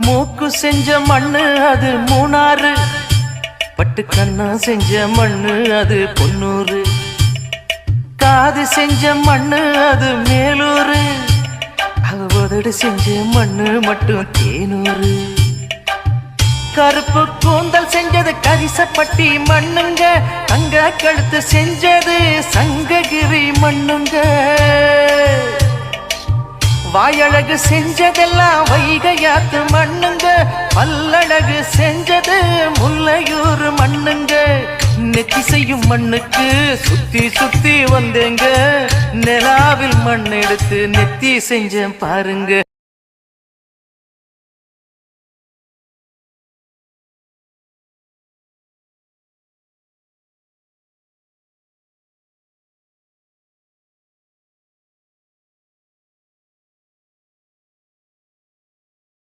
மூக்கு செஞ்ச மண்ணு அது மூணாறு, பட்டு கண்ணா செஞ்ச மண்ணு அது பொன்னூறு, காது செஞ்ச மண்ணு அது மேலூரு, உதடு செஞ்ச மண்ணு மட்டும் தேனூறு. கருப்பு கூந்தல் செஞ்சது கரிசப்பட்டி மண்ணுங்க, தங்க கழுத்து செஞ்சது சங்ககிரி மண்ணுங்க, வாயழகு செஞ்சதெல்லாம் வைகையாத்து மண்ணுங்க, பல்லழகு செஞ்சது முல்லையூர் மண்ணுங்க. நெத்தி செய்யும் மண்ணுக்கு சுத்தி சுத்தி வந்தேங்க, நிலாவில் மண் எடுத்து நெத்தி செஞ்சேன் பாருங்க.